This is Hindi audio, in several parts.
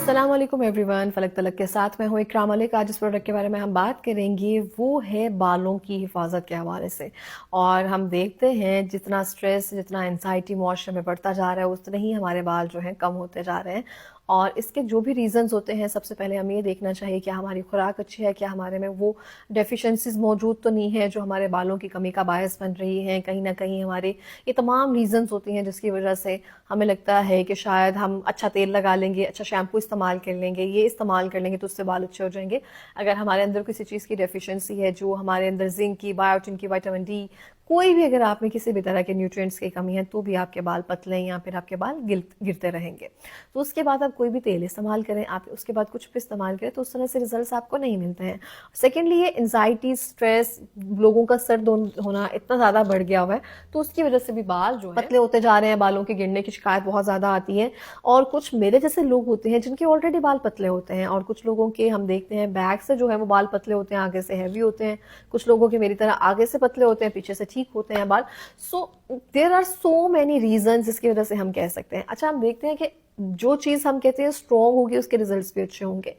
अस्सलाम वालेकुम एवरीवन, फलक तलक के साथ मैं हूँ इकराम मलिक। आज जिस प्रोडक्ट के बारे में हम बात करेंगे वो है बालों की हिफाजत के हवाले से। और हम देखते हैं जितना स्ट्रेस, जितना एंजाइटी मुआशरे में बढ़ता जा रहा है उतने ही हमारे बाल जो हैं कम होते जा रहे हैं। और इसके जो भी रीजंस होते हैं, सबसे पहले हमें ये देखना चाहिए कि हमारी खुराक अच्छी है, क्या हमारे में वो डेफिशिएंसीज मौजूद तो नहीं है जो हमारे बालों की कमी का बायस बन रही है। कहीं ना कहीं हमारे ये तमाम रीजंस होती हैं जिसकी वजह से हमें लगता है कि शायद हम अच्छा तेल लगा लेंगे, अच्छा शैम्पू इस्तेमाल कर लेंगे, ये इस्तेमाल कर लेंगे तो उससे बाल अच्छे हो जाएंगे। अगर हमारे अंदर किसी चीज़ की डेफिशिएंसी है, जो हमारे अंदर जिंक की, बायोटिन की, विटामिन डी, कोई भी अगर आप में किसी भी तरह के न्यूट्रिएंट्स की कमी है तो भी आपके बाल पतले या फिर आपके बाल गिरते रहेंगे। तो उसके बाद आप कोई भी तेल इस्तेमाल करें, आप उसके बाद कुछ भी इस्तेमाल करें तो उस तरह से रिजल्ट्स आपको नहीं मिलते हैं। सेकेंडली, ये एंजाइटी, स्ट्रेस, लोगों का सर होना इतना ज़्यादा बढ़ गया हुआ है तो उसकी वजह से भी बाल जो है पतले होते जा रहे हैं, बालों के गिरने की शिकायत बहुत ज़्यादा आती है। और कुछ मेरे जैसे लोग होते हैं जिनके ऑलरेडी बाल पतले होते हैं, और कुछ लोगों के हम देखते हैं बैक से जो है वो बाल पतले होते हैं, आगे से हैवी होते हैं। कुछ लोगों के मेरी तरह आगे से पतले होते हैं, पीछे से ठीक होते हैं बाल। So there are so many reason जिसकी वजह से हम कह सकते हैं। अच्छा, हम देखते हैं कि जो चीज हम कहते हैं स्ट्रॉन्ग होगी उसके रिजल्ट्स भी अच्छे होंगे।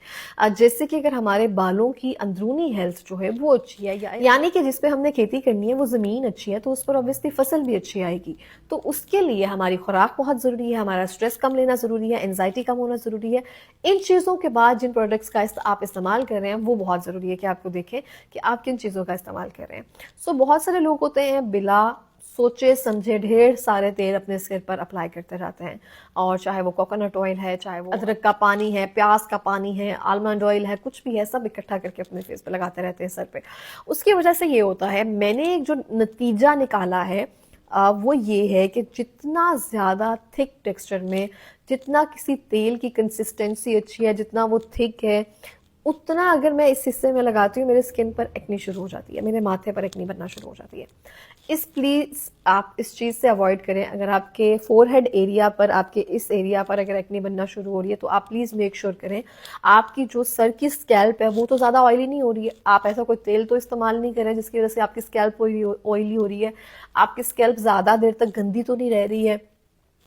जैसे कि अगर हमारे बालों की अंदरूनी हेल्थ जो है वो अच्छी है, यानी कि जिस पे हमने खेती करनी है वो जमीन अच्छी है, तो उस पर ऑब्वियसली फसल भी अच्छी आएगी। तो उसके लिए हमारी खुराक बहुत जरूरी है, हमारा स्ट्रेस कम लेना जरूरी है, एंजाइटी कम होना जरूरी है। इन चीजों के बाद जिन प्रोडक्ट्स का आप इस्तेमाल कर रहे हैं वो बहुत जरूरी है कि आपको देखें कि आप किन चीजों का इस्तेमाल कर रहे हैं। सो बहुत सारे लोग होते हैं बिला सोचे समझे ढेर सारे तेल अपने सिर पर अप्लाई करते रहते हैं। और चाहे वो कोकोनट ऑयल है, चाहे वो अदरक का पानी है, प्याज का पानी है, आलमंड ऑयल है, कुछ भी है, सब इकट्ठा करके अपने फेस पे लगाते रहते हैं, सर पे। उसकी वजह से ये होता है, मैंने एक जो नतीजा निकाला है वो ये है कि जितना ज़्यादा थिक टेक्सचर में, जितना किसी तेल की कंसिस्टेंसी अच्छी है, जितना वो थिक है, उतना अगर मैं इस हिस्से में लगाती हूँ मेरे स्किन पर एक्नी शुरू हो जाती है, मेरे माथे पर एक्नी बनना शुरू हो जाती है। प्लीज आप इस चीज से अवॉइड करें। अगर आपके फोरहेड एरिया पर, आपके इस एरिया पर अगर एक्नी बनना शुरू हो रही है तो आप प्लीज मेक श्योर करें आपकी जो सर की स्कैल्प है वो तो ज्यादा ऑयली नहीं हो रही है। आप ऐसा कोई तेल तो इस्तेमाल नहीं करें जिसकी वजह से आपकी स्कैल्प ऑयली हो रही है। आपकी स्कैल्प ज्यादा देर तक गंदी तो नहीं रह रही है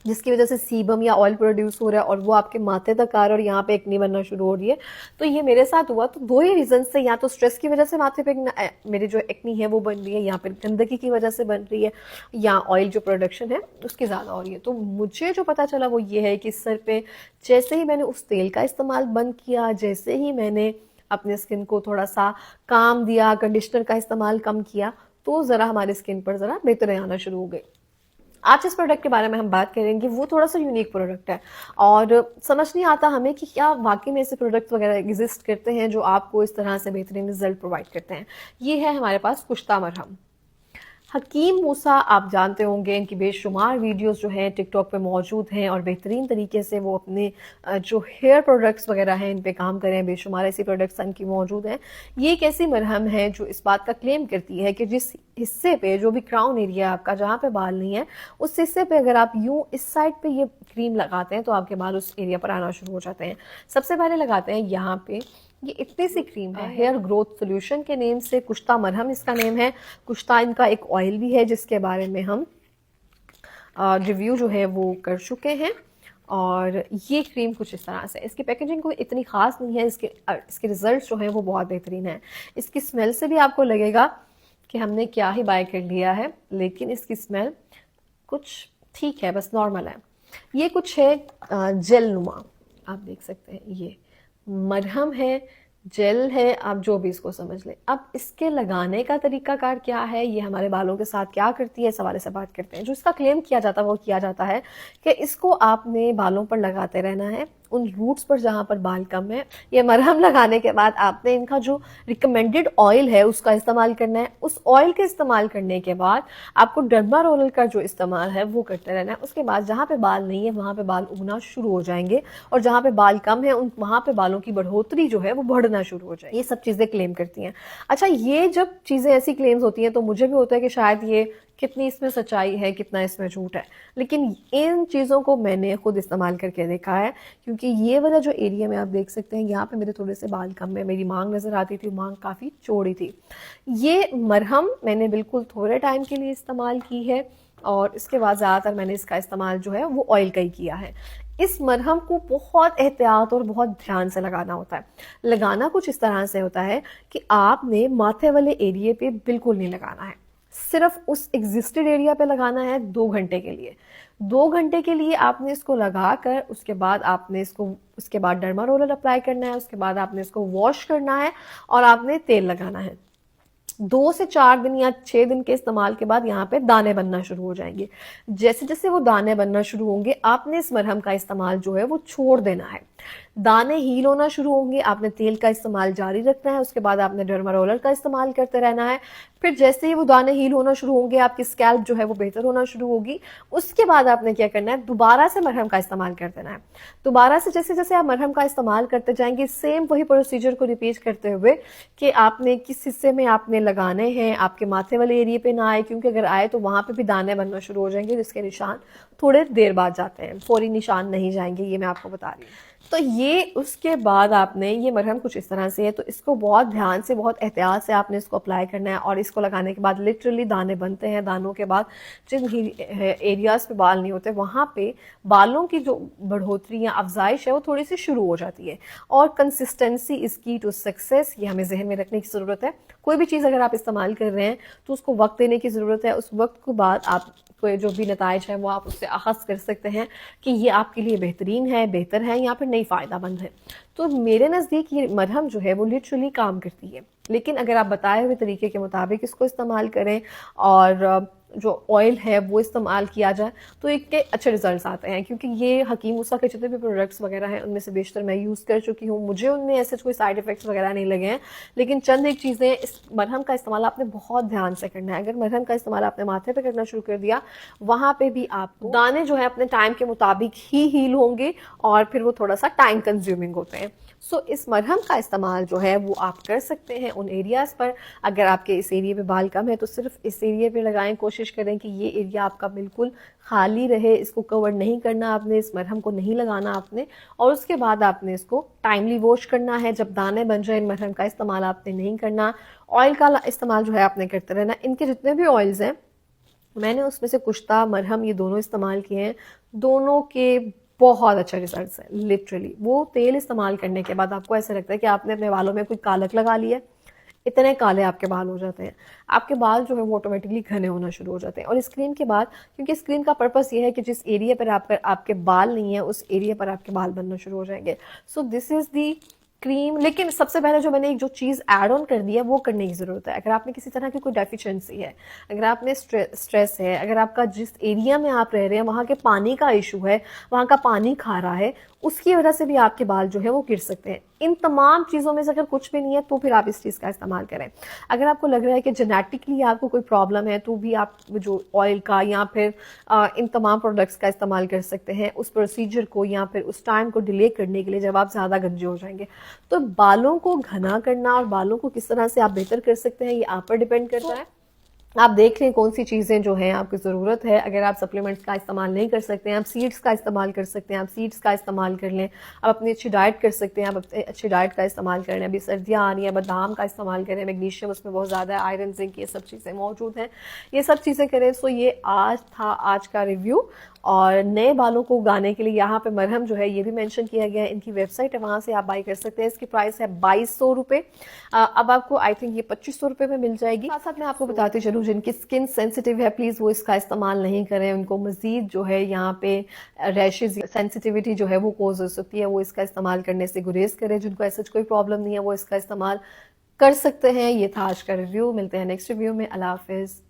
जिसकी वजह से सीबम या ऑयल प्रोड्यूस हो रहा है और वो आपके माथे तक आ रहा है और यहाँ पे एक्नी बनना शुरू हो रही है। तो ये मेरे साथ हुआ। तो दो ही रीजन से, या तो स्ट्रेस की वजह से माथे पे मेरी जो एक्नी है वो बन रही है, या फिर गंदगी की वजह से बन रही है, या ऑयल जो प्रोडक्शन है उसकी ज्यादा हो रही है। तो मुझे जो पता चला वो ये है कि सर पे जैसे ही मैंने उस तेल का इस्तेमाल बंद किया, जैसे ही मैंने अपने स्किन को थोड़ा सा काम दिया, कंडीशनर का इस्तेमाल कम किया, तो जरा हमारी स्किन पर जरा बेहतरी आना शुरू हो गई। आज जिस प्रोडक्ट के बारे में हम बात करेंगे वो थोड़ा सा यूनिक प्रोडक्ट है और समझ नहीं आता हमें कि क्या वाकई में ऐसे प्रोडक्ट वगैरह एग्जिस्ट करते हैं जो आपको इस तरह से बेहतरीन रिजल्ट प्रोवाइड करते हैं। ये है हमारे पास कुश्ता मरहम। हकीम मूसा आप जानते होंगे, इनकी बेशुमार वीडियोस जो हैं टिकटॉक पे मौजूद हैं और बेहतरीन तरीके से वो अपने जो हेयर प्रोडक्ट्स वगैरह हैं इन पे काम करें। बेशुमार ऐसी प्रोडक्ट्स इनकी मौजूद हैं। ये एक ऐसी मरहम है जो इस बात का क्लेम करती है कि जिस हिस्से पे, जो भी क्राउन एरिया आपका जहाँ पे बाल नहीं है, उस हिस्से पे अगर आप यूं इस साइड पे ये क्रीम लगाते हैं तो आपके बाल उस एरिया पर आना शुरू हो जाते हैं। सबसे पहले लगाते हैं यहाँ पे, ये इतनी सी क्रीम है, हेयर ग्रोथ सोल्यूशन के नेम से, कुश्ता मरहम इसका नेम है। कुश्ता इनका एक ऑयल भी है जिसके बारे में हम रिव्यू जो है वो कर चुके हैं। और ये क्रीम कुछ इस तरह से, इसकी पैकेजिंग कोई इतनी खास नहीं है, इसके रिजल्ट जो है वो बहुत बेहतरीन है। इसकी स्मेल से भी आपको लगेगा कि हमने क्या ही बाय कर लिया है, लेकिन इसकी स्मेल कुछ ठीक है, बस नॉर्मल है। ये कुछ है जेल नुमा, आप देख सकते हैं, ये मरहम है, जेल है, आप जो भी इसको समझ लें। अब इसके लगाने का तरीकाकार क्या है, ये हमारे बालों के साथ क्या करती है, इस हवाले से बात करते हैं। जो इसका क्लेम किया जाता है वो किया जाता है कि इसको आपने बालों पर लगाते रहना है, उन रूट्स पर जहां पर बाल कम है। ये मरहम लगाने के बाद आपने इनका जो रिकमेंडेड ऑयल है उसका इस्तेमाल करना है। उस ऑयल के इस्तेमाल करने के बाद आपको डर्मा रोलर का जो इस्तेमाल है वो करते रहना है। उसके बाद जहां पे बाल नहीं है वहां पे बाल उगना शुरू हो जाएंगे, और जहां पे बाल कम है वहां पे बालों की बढ़ोतरी जो है वो बढ़ना शुरू हो जाएगी। ये सब चीजें क्लेम करती हैं। अच्छा, ये जब चीजें ऐसी क्लेम्स होती हैं तो मुझे भी होता है कि शायद ये कितनी इसमें सच्चाई है, कितना इसमें झूठ है। लेकिन इन चीज़ों को मैंने खुद इस्तेमाल करके देखा है, क्योंकि ये वाला जो एरिया में आप देख सकते हैं, यहाँ पे मेरे थोड़े से बाल कम है, मेरी मांग नज़र आती थी, मांग काफ़ी चौड़ी थी। ये मरहम मैंने बिल्कुल थोड़े टाइम के लिए इस्तेमाल की है और इसके बाद ज़्यादातर मैंने इसका इस्तेमाल जो है वो ऑयल का ही किया है। इस मरहम को बहुत एहतियात और बहुत ध्यान से लगाना होता है। लगाना कुछ इस तरह से होता है कि आपने माथे वाले एरिया पे बिल्कुल नहीं लगाना है, सिर्फ उस एग्जिस्टेड एरिया पे लगाना है 2 घंटे के लिए। 2 घंटे के लिए आपने इसको लगा कर उसके बाद आपने इसको उसके बाद डर्मा रोलर अप्लाई करना है, उसके बाद आपने इसको वॉश करना है और आपने तेल लगाना है। 2 से 4 दिन या 6 दिन के इस्तेमाल के बाद यहाँ पे दाने बनना शुरू हो जाएंगे। जैसे जैसे वो दाने बनना शुरू होंगे आपने इस मरहम का इस्तेमाल जो है वो छोड़ देना है। दाने हील होना शुरू होंगे, आपने तेल का इस्तेमाल जारी रखना है, उसके बाद आपने डर्मा रोलर का इस्तेमाल करते रहना है। फिर जैसे ही वो दाने हील होना शुरू होंगे, आपकी स्कैल्प जो है वो बेहतर होना शुरू होगी। उसके बाद आपने क्या करना है, दोबारा से मरहम का इस्तेमाल कर देना है। दोबारा से जैसे जैसे आप मरहम का इस्तेमाल करते जाएंगे, सेम वही प्रोसीजर को रिपीट करते हुए कि आपने किस हिस्से में आपने लगाने हैं, आपके माथे वाले एरिया पे ना आए, क्योंकि अगर आए तो वहां पे भी दाने बनना शुरू हो जाएंगे, जिसके निशान थोड़े देर बाद जाते हैं, फौरी निशान नहीं जाएंगे, ये मैं आपको बता रही हूँ। तो ये उसके बाद आपने ये मरहम कुछ इस तरह से है, तो इसको बहुत ध्यान से बहुत एहतियात से आपने इसको अप्लाई करना है। और इसको लगाने के बाद लिटरली दाने बनते हैं। दानों के बाद जिन एरियाज पे बाल नहीं होते वहां पे बालों की जो बढ़ोतरी या अफजाइश है वो थोड़ी सी शुरू हो जाती है। और कंसिस्टेंसी इज की टू सक्सेस, ये हमें जहन में रखने की जरूरत है। कोई भी चीज़ अगर आप इस्तेमाल कर रहे हैं तो उसको वक्त देने की ज़रूरत है। उस वक्त के बाद आप कोई जो भी नताइज है वो आप उससे अखज़ कर सकते हैं कि ये आपके लिए बेहतरीन है, बेहतर है या फिर नहीं फ़ायदामंद है। तो मेरे नज़दीक ये मरहम जो है वो लिटरली काम करती है। लेकिन अगर आप बताए हुए तरीके के मुताबिक इसको इस्तेमाल करें और जो ऑयल है वो इस्तेमाल किया जाए तो इसके अच्छे रिजल्ट्स आते हैं। क्योंकि ये हकीम मूसा के जितने भी प्रोडक्ट्स वगैरह हैं उनमें से बेशतर मैं यूज़ कर चुकी हूँ, मुझे उनमें ऐसे कोई साइड इफेक्ट्स वगैरह नहीं लगे हैं। लेकिन चंद एक चीज़ें, इस मरहम का इस्तेमाल आपने बहुत ध्यान से करना है। अगर मरहम का इस्तेमाल आपने माथे पे करना शुरू कर दिया, वहाँ पे भी आपको दाने जो है अपने टाइम के मुताबिक ही हील होंगे और फिर वो थोड़ा सा टाइम कंज्यूमिंग होते हैं। सो इस मरहम का इस्तेमाल जो है वो आप कर सकते हैं उन एरियाज़ पर। अगर आपके इस एरिया पे बाल कम है तो सिर्फ इस एरिया पे लगाएं। कोशिश करें कि ये एरिया आपका बिल्कुल खाली रहे, इसको कवर नहीं करना आपने, इस मरहम को नहीं लगाना आपने। और उसके बाद आपने इसको टाइमली वॉश करना है। जब दाने बन जाए मरहम का इस्तेमाल आपने नहीं करना। ऑयल का इस्तेमाल जो है आपने करते रहना। इनके जितने भी ऑयल्स हैं मैंने उसमें से कुश्ता, मरहम, ये दोनों इस्तेमाल किए हैं। दोनों के बहुत अच्छे रिजल्ट्स हैं। लिटरली वो तेल इस्तेमाल करने के बाद आपको ऐसा लगता है कि आपने अपने बालों में कोई कालक लगा ली है, इतने काले आपके बाल हो जाते हैं। आपके बाल जो है वो ऑटोमेटिकली घने होना शुरू हो जाते हैं। और इस क्रीम के बाद, क्योंकि इस क्रीम का पर्पस ये है कि जिस एरिया पर आपके बाल नहीं है उस एरिया पर आपके बाल बनना शुरू हो जाएंगे। So this is the cream. लेकिन सबसे पहले जो मैंने एक जो चीज़ ऐड ऑन कर दी है वो करने की ज़रूरत है। अगर आपने किसी तरह की कोई डेफिशिएंसी है, अगर आपने स्ट्रेस है, अगर आपका जिस एरिया में आप रह रहे हैं वहाँ के पानी का इशू है, वहाँ का पानी खारा है, उसकी वजह से भी आपके बाल जो है वो गिर सकते हैं। इन तमाम चीज़ों में से अगर कुछ भी नहीं है तो फिर आप इस चीज़ का इस्तेमाल करें। अगर आपको लग रहा है कि जेनेटिकली आपको कोई प्रॉब्लम है तो भी आप जो ऑयल का या फिर इन तमाम प्रोडक्ट्स का इस्तेमाल कर सकते हैं उस प्रोसीजर को या फिर उस टाइम को डिले करने के लिए जब आप ज़्यादा गंजे हो जाएंगे। तो बालों को घना करना और बालों को किस तरह से आप बेहतर कर सकते हैं ये आप पर डिपेंड करता है। आप देख लें कौन सी चीज़ें जो हैं आपकी ज़रूरत है। अगर आप सप्लीमेंट्स का इस्तेमाल नहीं कर सकते हैं, आप सीड्स का इस्तेमाल कर सकते हैं, आप सीड्स का इस्तेमाल कर लें। आप अपनी अच्छी डाइट कर सकते हैं, आप अपनी अच्छी डाइट का इस्तेमाल कर लें। अभी सर्दियाँ आ रही हैं, बादाम का इस्तेमाल करें, मैग्नीशियम उसमें बहुत ज़्यादा है, आयरन, जिंक, ये सब चीज़ें मौजूद हैं, ये सब चीज़ें करें। सो ये आज था आज का रिव्यू। और नए बालों को उगाने के लिए यहाँ पे मरहम जो है ये भी मेंशन किया गया है। इनकी वेबसाइट है, वहाँ से आप बाई कर सकते हैं। इसकी प्राइस है 2200 रुपये। अब आपको आई थिंक ये 2500 रुपये में मिल जाएगी। साथ साथ मैं आपको बताती चलूँ जिनकी स्किन सेंसिटिव है प्लीज़ वो इसका इस्तेमाल नहीं करें। उनको मजीद जो है यहाँ पे रैशेज, सेंसिटिविटी जो है वो कोज हो सकती है, वो इसका इस्तेमाल करने से गुरेज करें। जिनको ऐसा कोई प्रॉब्लम नहीं है वो इसका इस्तेमाल कर सकते हैं। ये था आज का रिव्यू। मिलते हैं नेक्स्ट रिव्यू में। अल्लाह हाफिज़।